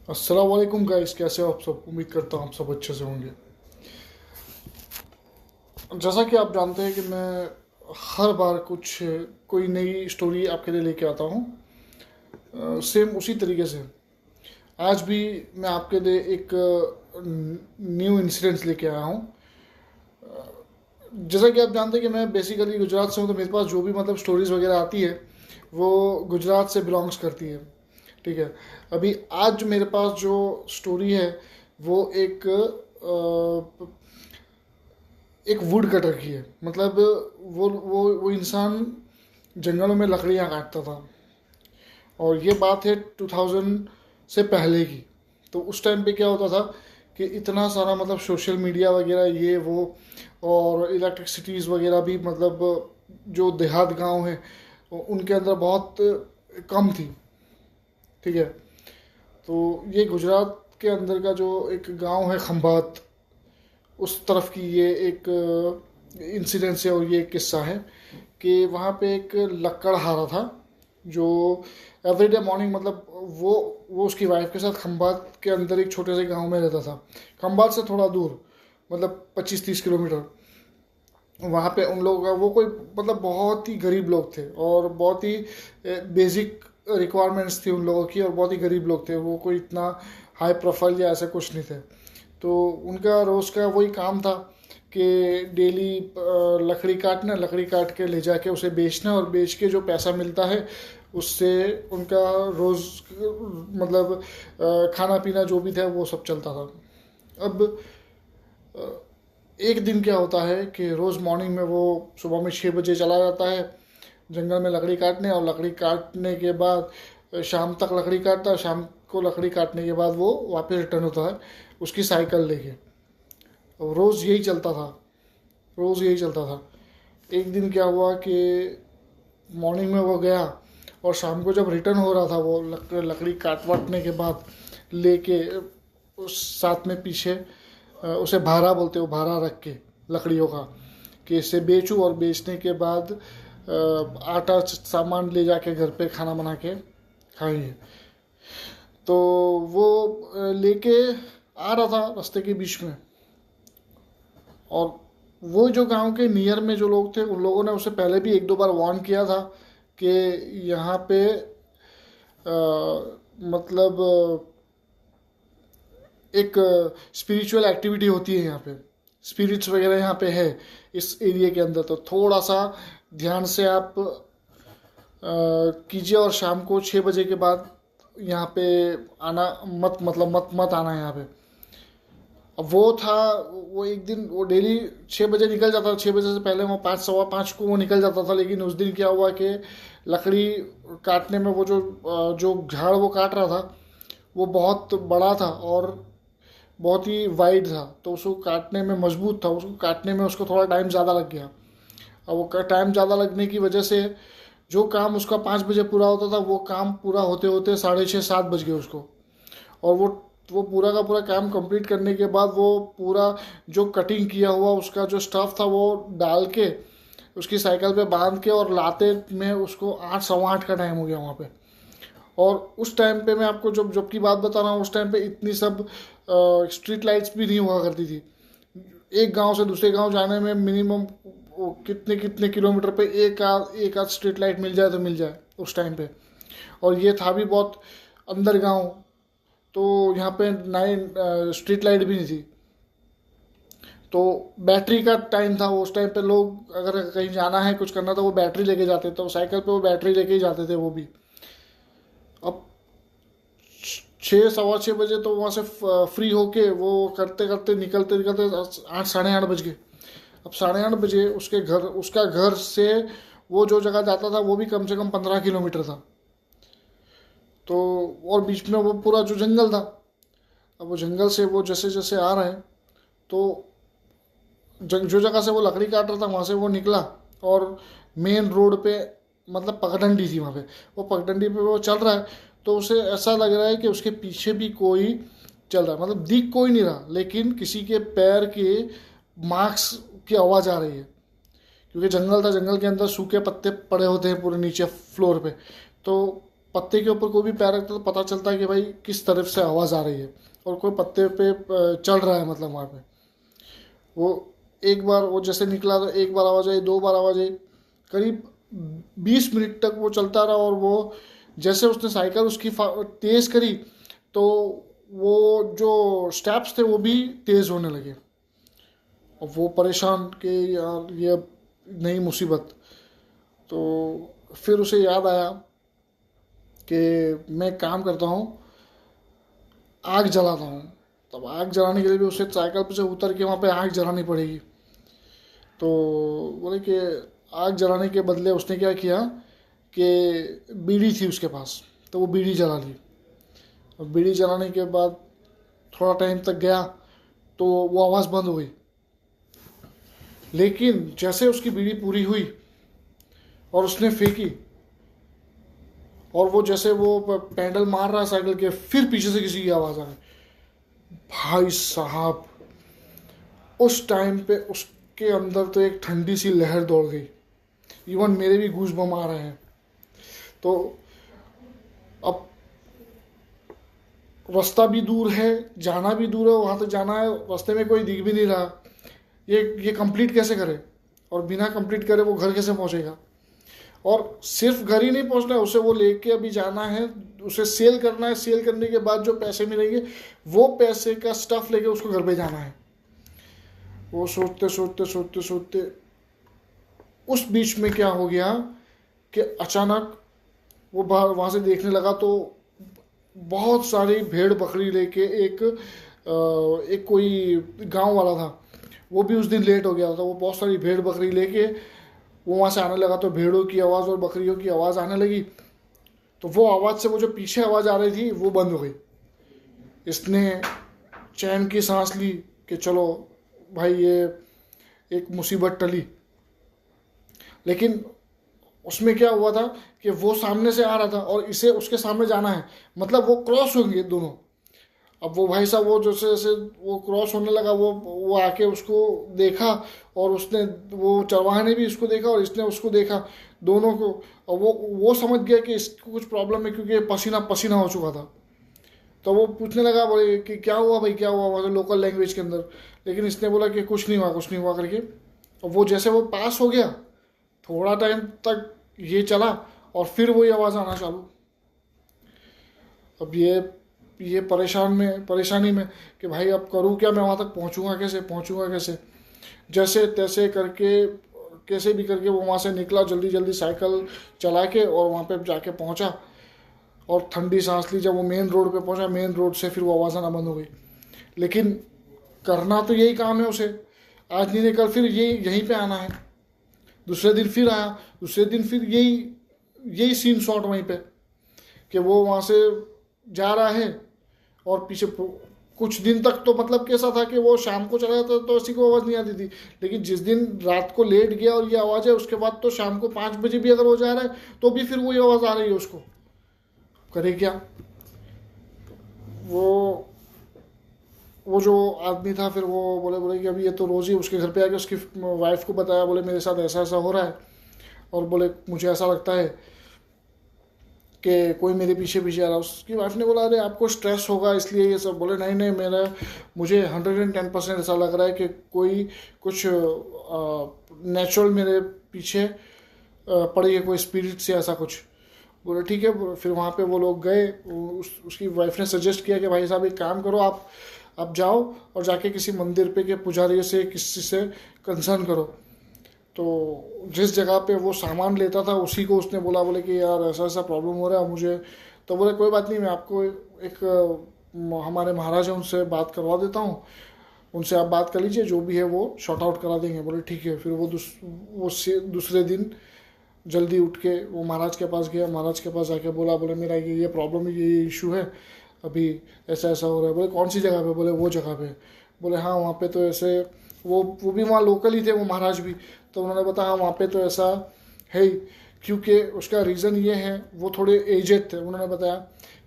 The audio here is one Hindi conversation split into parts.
अस्सलाम वालेकुम गाइस, कैसे हो आप सब। उम्मीद करता हूँ आप सब अच्छे से होंगे। जैसा कि आप जानते हैं कि मैं हर बार कोई नई स्टोरी आपके लिए लेके आता हूँ। सेम उसी तरीके से आज भी मैं आपके लिए एक न्यू इंसिडेंट्स लेके आया हूँ। जैसा कि आप जानते हैं कि मैं बेसिकली गुजरात से हूँ, तो मेरे पास जो भी मतलब स्टोरीज वगैरह आती है वो गुजरात से बिलोंग्स करती है। ठीक है। अभी आज जो मेरे पास जो स्टोरी है वो एक वुड कटर की है। मतलब वो इंसान जंगलों में लकड़ियाँ काटता था। और ये बात है 2000 से पहले की। तो उस टाइम पे क्या होता था कि इतना सारा मतलब सोशल मीडिया वगैरह ये वो और इलेक्ट्रिसिटीज़ वगैरह भी मतलब जो देहात गांव हैं उनके अंदर बहुत कम थी। ठीक है। तो ये गुजरात के अंदर का जो एक गांव है खंभात, उस तरफ की ये एक इंसिडेंस है और ये एक किस्सा है कि वहाँ पे एक लकड़हारा था जो एवरीडे मॉर्निंग मतलब वो वो उसकी वाइफ के साथ खंबात के अंदर एक छोटे से गांव में रहता था। खंबात से थोड़ा दूर, मतलब 25-30 किलोमीटर। वहाँ पे उन लोगों का वो कोई मतलब बहुत ही गरीब लोग थे और बहुत ही बेसिक रिक्वायरमेंट्स थी उन लोगों की, और बहुत ही गरीब लोग थे। वो कोई इतना हाई प्रोफाइल या ऐसा कुछ नहीं थे। तो उनका रोज़ का वही काम था कि डेली लकड़ी काट के ले जाके उसे बेचना, और बेच के जो पैसा मिलता है उससे उनका रोज़ मतलब खाना पीना जो भी था वो सब चलता था। अब एक दिन क्या होता है कि रोज़ मॉर्निंग में वो सुबह में 6 बजे चला जाता है जंगल में लकड़ी काटने, और लकड़ी काटने के बाद शाम तक लकड़ी काटता है। शाम को लकड़ी काटने के बाद वो वापस रिटर्न होता है उसकी साइकिल लेके। और रोज़ यही चलता था, रोज़ यही चलता था। एक दिन क्या हुआ कि मॉर्निंग में वो गया और शाम को जब रिटर्न हो रहा था वो लकड़ी काट वाटने के बाद लेके, उस साथ में पीछे उसे भारा बोलते हो, भारा रख के लकड़ियों का, कि इसे बेचूं और बेचने के बाद आटा सामान ले जाके घर पे खाना बना के खाएंगे। तो वो लेके आ रहा था रास्ते के बीच में, और वो जो गांव के नियर में जो लोग थे उन लोगों ने उसे पहले भी एक दो बार वार्न किया था कि यहाँ पे मतलब एक स्पिरिचुअल एक्टिविटी होती है यहाँ पे, स्पिरिट्स वगैरह यहाँ पे है इस एरिया के अंदर। तो थोड़ा सा ध्यान से आप कीजिए, और शाम को 6 बजे के बाद यहाँ पे आना मत, मतलब मत आना यहाँ पे। अब वो था, वो एक दिन वो डेली 6 बजे निकल जाता था। 6 बजे से पहले वो 5 सवा 5 को वो निकल जाता था। लेकिन उस दिन क्या हुआ कि लकड़ी काटने में वो जो झाड़ वो काट रहा था वो बहुत बड़ा था और बहुत ही वाइड था। तो उसको काटने में मजबूत था, उसको काटने में उसको थोड़ा टाइम ज़्यादा लग गया। और वो टाइम ज़्यादा लगने की वजह से जो काम उसका 5 बजे पूरा होता था वो काम पूरा होते होते 6:30-7 बज गए उसको। और वो पूरा का पूरा काम कंप्लीट करने के बाद वो पूरा जो कटिंग किया हुआ उसका जो स्टफ़ था वो डाल के उसकी साइकिल पे बांध के और लाते में उसको 8 सवा 8 का टाइम हो गया वहाँ पे। और उस टाइम पे मैं आपको जब की बात बता रहा हूँ, उस टाइम पे इतनी सब स्ट्रीट लाइट्स भी नहीं हुआ करती थी। एक गांव से दूसरे गांव जाने में मिनिमम कितने कितने किलोमीटर पे एक आध स्ट्रीट लाइट मिल जाए तो मिल जाए उस टाइम पे। और ये था भी बहुत अंदर गांव, तो यहाँ पे स्ट्रीट लाइट भी नहीं थी। तो बैटरी का टाइम था उस टाइम पे। लोग अगर कहीं जाना है कुछ करना तो वो बैटरी लेके जाते थे, तो साइकिल पे वो बैटरी लेके ही जाते थे वो भी। अब 6 सवा 6 बजे तो वहाँ से फ्री होके वो करते करते निकलते निकलते 8 साढ़े 8 बज गए। अब 8:30 बजे उसका घर से वो जो जगह जाता था वो भी कम से कम 15 किलोमीटर था। तो और बीच में वो पूरा जो जंगल था। अब वो जंगल से वो जैसे जैसे आ रहे हैं तो जो जगह से वो लकड़ी काट रहा था वहाँ से वो निकला, और मेन रोड पे मतलब पगडंडी थी वहाँ पे। वो पगडंडी पे वो चल रहा है तो उसे ऐसा लग रहा है कि उसके पीछे भी कोई चल रहा है। मतलब दिख कोई नहीं रहा, लेकिन किसी के पैर के मार्क्स की आवाज़ आ रही है, क्योंकि जंगल था, जंगल के अंदर सूखे पत्ते पड़े होते हैं पूरे नीचे फ्लोर पे। तो पत्ते के ऊपर कोई भी पैर रखता है तो पता चलता है कि भाई किस तरफ से आवाज़ आ रही है और कोई पत्ते पे चढ़ रहा है, मतलब वहाँ पे वो एक बार वो जैसे निकला तो एक बार आवाज़ आई, 2 बार आवाज़ आई, करीब 20 मिनट तक वो चलता रहा। और वो जैसे उसने साइकिल उसकी तेज़ करी तो वो जो स्टेप्स थे वो भी तेज़ होने लगे। और वो परेशान कि यार ये अब नई मुसीबत। तो फिर उसे याद आया कि मैं काम करता हूँ, आग जलाता हूँ। तब आग जलाने के लिए भी उसे साइकिल पर से उतर के वहाँ पे आग जलानी पड़ेगी। तो बोले कि आग जलाने के बदले उसने क्या किया कि बीड़ी थी उसके पास, तो वो बीड़ी जला ली। और बीड़ी जलाने के बाद थोड़ा टाइम तक गया तो वो आवाज़ बंद हो गई। लेकिन जैसे उसकी बीड़ी पूरी हुई और उसने फेंकी और वो जैसे वो पैडल मार रहा है साइकिल के, फिर पीछे से किसी की आवाज़ आ गई। भाई साहब उस टाइम पे उसके अंदर तो एक ठंडी सी लहर दौड़ गई। इवन मेरे भी गूज बम आ रहे हैं। तो अब रास्ता भी दूर है, जाना भी दूर है, वहाँ तक जाना है, रास्ते में कोई दिख भी नहीं रहा। ये कंप्लीट कैसे करे, और बिना कंप्लीट करे वो घर कैसे पहुँचेगा। और सिर्फ घर ही नहीं पहुँचना है, उसे वो लेके अभी जाना है, उसे सेल करना है। सेल करने के बाद जो पैसे मिलेंगे वो पैसे का स्टफ लेके उसको घर पे जाना है। वो सोचते सोचते सोचते सोचते उस बीच में क्या हो गया कि अचानक वो बाहर वहाँ से देखने लगा तो बहुत सारी भेड़ बकरी लेके एक कोई गांव वाला था, वो भी उस दिन लेट हो गया था। वो बहुत सारी भेड़ बकरी लेके वो वहाँ से आने लगा। तो भेड़ों की आवाज़ और बकरियों की आवाज़ आने लगी। तो वो आवाज़ से वो जो पीछे आवाज़ आ रही थी वो बंद हो गई। इसने चैन की सांस ली कि चलो भाई ये एक मुसीबत टली। लेकिन उसमें क्या हुआ था कि वो सामने से आ रहा था और इसे उसके सामने जाना है, मतलब वो क्रॉस होंगे दोनों। अब वो भाई साहब वो जैसे जैसे वो क्रॉस होने लगा वो आके उसको देखा और उसने वो चरवाहे ने भी उसको देखा और इसने उसको देखा, दोनों को। और वो समझ गया कि इसको कुछ प्रॉब्लम है क्योंकि पसीना पसीना हो चुका था। तो वो पूछने लगा बोले कि क्या हुआ भाई, क्या हुआ, मतलब लोकल लैंग्वेज के अंदर। लेकिन इसने बोला कि कुछ नहीं हुआ, कुछ नहीं हुआ करके। और वो जैसे वो पास हो गया, थोड़ा टाइम तक ये चला और फिर वही आवाज़ आना चालू। अब ये परेशानी में कि भाई अब करूँ क्या, मैं वहाँ तक पहुँचूँगा कैसे। जैसे तैसे करके कैसे भी करके वो वहाँ से निकला, जल्दी जल्दी साइकिल चला के और वहाँ पे जाके पहुँचा और ठंडी सांस ली। जब वो मेन रोड पे पहुँचा, मेन रोड से फिर वो आवाज़ आना बंद हो गई। लेकिन करना तो यही काम है उसे, आज नहीं कल फिर यहीं पे आना है। दूसरे दिन फिर आया, दूसरे दिन फिर यही सीन शॉट वहीं पे कि वो वहाँ से जा रहा है और पीछे कुछ दिन तक तो मतलब कैसा था कि वो शाम को चला जाता तो किसी को आवाज़ नहीं आती थी। लेकिन जिस दिन रात को लेट गया और ये आवाज़ है, उसके बाद तो शाम को 5 बजे भी अगर वो जा रहा है तो भी फिर वही आवाज़ आ रही है उसको। करे क्या। वो जो आदमी था फिर वो बोले कि अभी ये तो रोज़ ही उसके घर पे आके उसकी वाइफ को बताया, बोले मेरे साथ ऐसा ऐसा हो रहा है और बोले मुझे ऐसा लगता है कि कोई मेरे पीछे आ रहा है। उसकी वाइफ ने बोला अरे आपको स्ट्रेस होगा इसलिए ये सब। बोले नहीं मुझे 110% ऐसा लग रहा है कि कोई कुछ नेचुरल मेरे पीछे पड़ी है, कोई स्पिरिट से ऐसा कुछ। बोले ठीक है। फिर वहाँ पे वो लोग गए, उसकी वाइफ ने सजेस्ट किया कि भाई साहब एक काम करो, आप जाओ और जाके किसी मंदिर पे के पुजारी से किसी से कंसर्न करो। तो जिस जगह पे वो सामान लेता था उसी को उसने बोले कि यार ऐसा ऐसा प्रॉब्लम हो रहा है मुझे। तो बोले कोई बात नहीं, मैं आपको एक हमारे महाराज हैं उनसे बात करवा देता हूँ, उनसे आप बात कर लीजिए, जो भी है वो शॉर्ट आउट करा देंगे। बोले ठीक है। फिर वो दूसरे दिन जल्दी उठ के वो महाराज के पास गया। महाराज के पास जाके बोले मेरा ये प्रॉब्लम है, ये इशू है, अभी ऐसा ऐसा हो रहा है। बोले कौन सी जगह पे। बोले वो जगह पे। बोले हाँ वहाँ पे तो ऐसे वो भी वहाँ लोकल ही थे वो महाराज भी। तो उन्होंने बताया हाँ वहाँ पे तो ऐसा है ही, क्योंकि उसका रीज़न ये है, वो थोड़े एजेड थे। उन्होंने बताया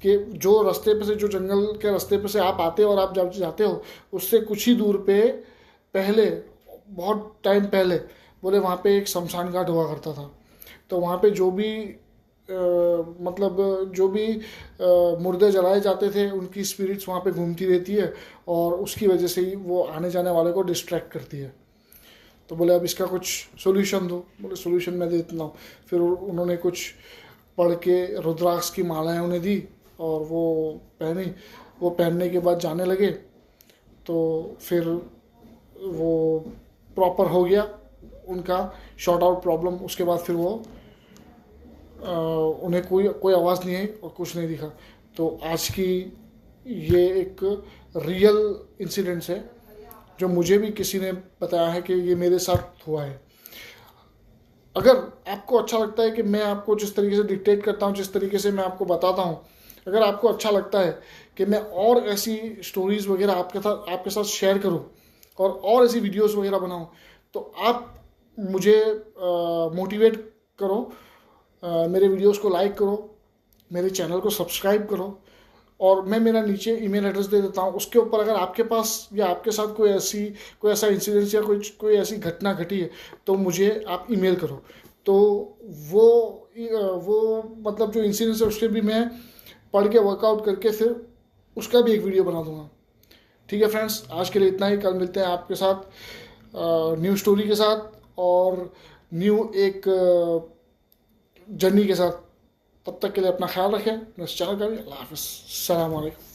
कि जो रास्ते पे से, जो जंगल के रास्ते पे से आप आते हो और आप जब जाते हो उससे कुछ ही दूर पे पहले, बहुत टाइम पहले, बोले वहाँ पे एक शमशान घाट हुआ करता था। तो वहाँ पे जो भी मतलब जो भी मुर्दे जलाए जाते थे उनकी स्पिरिट्स वहाँ पे घूमती रहती है और उसकी वजह से ही वो आने जाने वाले को डिस्ट्रैक्ट करती है। तो बोले अब इसका कुछ सोल्यूशन दो। बोले सोल्यूशन मैं देता हूँ। फिर उन्होंने कुछ पढ़ के रुद्राक्ष की मालाएं उन्हें दी और वो पहनी। वो पहनने के बाद जाने लगे तो फिर वो प्रॉपर हो गया उनका शॉर्ट आउट प्रॉब्लम। उसके बाद फिर वो उन्हें कोई कोई आवाज़ नहीं आई और कुछ नहीं दिखा। तो आज की ये एक रियल इंसिडेंट्स है जो मुझे भी किसी ने बताया है कि ये मेरे साथ हुआ है। अगर आपको अच्छा लगता है कि मैं आपको जिस तरीके से डिक्टेट करता हूँ, जिस तरीके से मैं आपको बताता हूँ, अगर आपको अच्छा लगता है कि मैं और ऐसी स्टोरीज़ वगैरह आपके साथ शेयर करूँ और ऐसी वीडियोस वगैरह बनाऊँ, तो आप मुझे मोटिवेट करो, मेरे वीडियोस को लाइक करो, मेरे चैनल को सब्सक्राइब करो और मैं मेरा नीचे ईमेल एड्रेस दे देता हूँ। उसके ऊपर अगर आपके पास या आपके साथ कोई ऐसा इंसिडेंस या कोई ऐसी घटना घटी है तो मुझे आप ईमेल करो। तो वो मतलब जो इंसिडेंस है उसके भी मैं पढ़ के वर्कआउट करके फिर उसका भी एक वीडियो बना दूंगा। ठीक है फ्रेंड्स, आज के लिए इतना ही। कल मिलते हैं आपके साथ न्यू स्टोरी के साथ और न्यू एक जर्नी के साथ। तब तक के लिए अपना ख्याल रखें। इस चैनल का भी। अल्लाह हाफ़िज़। अस्सलाम वालेकुम।